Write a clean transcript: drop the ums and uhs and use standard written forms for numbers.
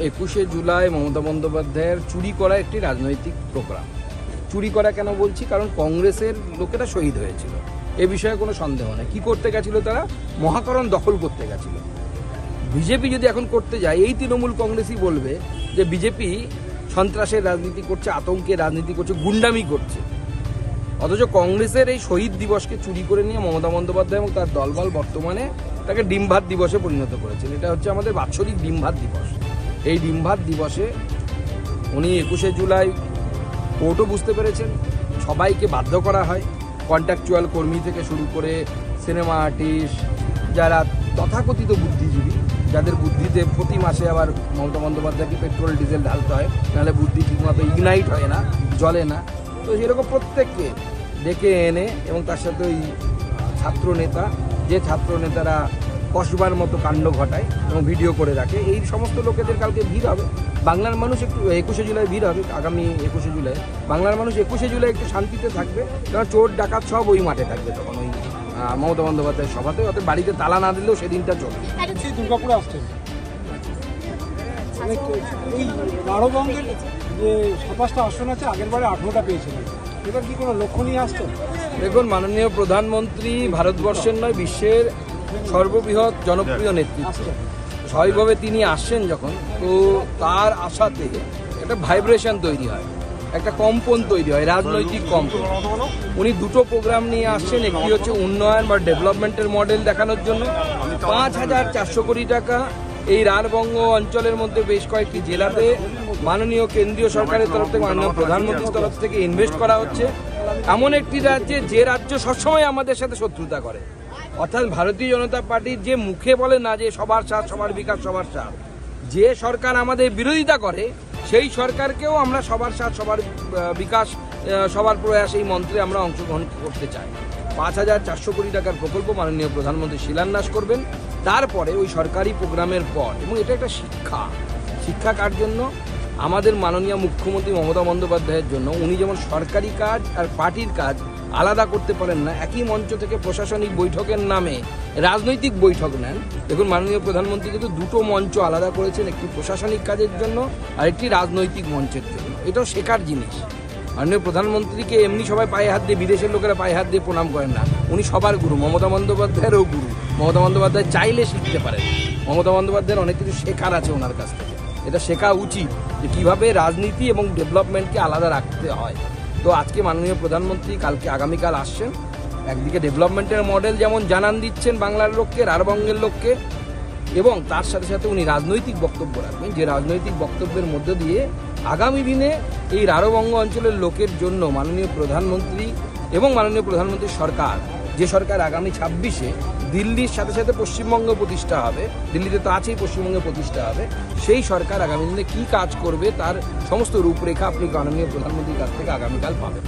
21শে জুলাই মমতা বন্দ্যোপাধ্যায়ের চুরি করা একটি রাজনৈতিক প্রোগ্রাম। চুরি করা কেন বলছি, কারণ কংগ্রেসের লোকেরা শহীদ হয়েছিল, এ বিষয়ে কোনো সন্দেহ নেই। কী করতে গেছিল তারা? মহাকরণ দখল করতে গেছিল। বিজেপি যদি এখন করতে যায়, এই তৃণমূল কংগ্রেসই বলবে যে বিজেপি সন্ত্রাসের রাজনীতি করছে, আতঙ্কের রাজনীতি করছে, গুন্ডামি করছে। অথচ কংগ্রেসের এই শহীদ দিবসকে চুরি করে নিয়ে মমতা বন্দ্যোপাধ্যায় এবং তার দলবল বর্তমানে তাকে ডিমভাত দিবসে পরিণত করেছেন। এটা হচ্ছে আমাদের বাৎসরিক ডিমভাত দিবস। এই ডিমভাত দিবসে উনি 21শে জুলাই কোর্টও বুঝতে পেরেছেন, সবাইকে বাধ্য করা হয়, কন্ট্রাকচুয়াল কর্মী থেকে শুরু করে সিনেমা আর্টিস্ট, যারা তথাকথিত বুদ্ধিজীবী, যাদের বুদ্ধিতে প্রতি মাসে আবার মমতা বন্দ্যোপাধ্যায়কে পেট্রোল ডিজেল ঢালতে হয়, নাহলে বুদ্ধি ঠিকমতো ইগনাইট হয় না, জ্বলে না। তো সেরকম প্রত্যেককে ডেকে এনে এবং তার সাথে ওই ছাত্র নেতা, যে ছাত্র নেতারা কসবার মতো কাণ্ড ঘটায় এবং ভিডিও করে রাখে, এই সমস্ত লোকেদের কালকে ভিড় হবে। বাংলার মানুষ একটু 21শে জুলাই ভিড় হবে, আগামী 21শে জুলাই বাংলার মানুষ 21শে জুলাই একটু শান্তিতে থাকবে, কারণ চোর ডাকাত সব ওই মাঠে থাকবে তখন, ওই মমতা বন্দ্যোপাধ্যায়ের সভাতে। অর্থাৎ বাড়িতে তালা না দিলেও সেদিনটা চলবে। দুর্গাপুরে আসছেন, এই নারবঙ্গের যে 27টা আসন আছে, আগের বারে 18টা পেয়েছিলেন, এবার কি কোনো লক্ষ্য নিয়ে আসছেন? দেখুন, মাননীয় প্রধানমন্ত্রী ভারতবর্ষের নয় বিশ্বের সর্ববৃহৎ জনপ্রিয় নেতৃত্ব। স্বাভাবিকভাবে তিনি আসছেন যখন, তো তার আশাতে একটা ভাইব্রেশন তৈরি হয়, একটা কম্পন তৈরি হয়, রাজনৈতিক কম্পন। উনি দুটো প্রোগ্রাম নিয়ে আসছেন, একটি হচ্ছে উন্নয়ন বা ডেভেলপমেন্টের মডেল দেখানোর জন্য 5,400 কোটি টাকা এই রাঢ়বঙ্গ অঞ্চলের মধ্যে বেশ কয়েকটি জেলাতে মাননীয় কেন্দ্রীয় সরকারের তরফ থেকে, মাননীয় প্রধানমন্ত্রীর তরফ থেকে ইনভেস্ট করা হচ্ছে এমন একটি রাজ্যে, যে রাজ্য সবসময় আমাদের সাথে শত্রুতা করে। অর্থাৎ ভারতীয় জনতা পার্টির যে মুখে বলে না যে সবার সাথ, সবার বিকাশ, সবার সাথ, যে সরকার আমাদের বিরোধিতা করে সেই সরকারকেও আমরা সবার সাথ, সবার বিকাশ, সবার প্রয়াস, এই মন্ত্রে আমরা অংশগ্রহণ করতে চাই। 5,400 কোটি টাকার প্রকল্প মাননীয় প্রধানমন্ত্রী শিলান্যাস করবেন। তারপরে ওই সরকারি প্রোগ্রামের পর, এবং এটা একটা শিক্ষা কার জন্য? আমাদের মাননীয় মুখ্যমন্ত্রী মমতা বন্দ্যোপাধ্যায়ের জন্য। উনি যেমন সরকারি কাজ আর পার্টির কাজ আলাদা করতে পারেন না, একই মঞ্চ থেকে প্রশাসনিক বৈঠকের নামে রাজনৈতিক বৈঠক নেন। দেখুন, মাননীয় প্রধানমন্ত্রী কিন্তু দুটো মঞ্চ আলাদা করেছেন, একটি প্রশাসনিক কাজের জন্য আর একটি রাজনৈতিক মঞ্চের জন্য। এটাও শেখার জিনিস। মাননীয় প্রধানমন্ত্রীকে এমনি সবাই পায়ে হাত দিয়ে, বিদেশের লোকেরা পায়ে হাত দিয়ে প্রণাম করেন না, উনি সবার গুরু। মমতা বন্দ্যোপাধ্যায়েরও গুরু। মমতা বন্দ্যোপাধ্যায় চাইলে শিখতে পারেন, মমতা বন্দ্যোপাধ্যায়ের অনেক কিছু শেখার আছে ওনার কাছ থেকে। এটা শেখা উচিত যে কীভাবে রাজনীতি এবং ডেভেলপমেন্টকে আলাদা রাখতে হয়। তো আজকে মাননীয় প্রধানমন্ত্রী আগামীকাল আসছেন, একদিকে ডেভেলপমেন্টের মডেল যেমন জানান দিচ্ছেন বাংলার লোককে, রাঢ়বঙ্গের লোককে, এবং তার সাথে সাথে উনি রাজনৈতিক বক্তব্য রাখবেন, যে রাজনৈতিক বক্তব্যের মধ্য দিয়ে আগামী দিনে এই রাঢ়বঙ্গ অঞ্চলের লোকের জন্য মাননীয় প্রধানমন্ত্রী এবং মাননীয় প্রধানমন্ত্রীর সরকার, যে সরকার আগামী 26শে দিল্লির সাথে সাথে পশ্চিমবঙ্গ প্রতিষ্ঠা হবে, দিল্লিতে তো আছেই, পশ্চিমবঙ্গে প্রতিষ্ঠা হবে, সেই সরকার আগামী দিনে কী কাজ করবে তার সমস্ত রূপরেখা আপনি মাননীয় প্রধানমন্ত্রীর কাছ থেকে আগামীকাল পাবেন।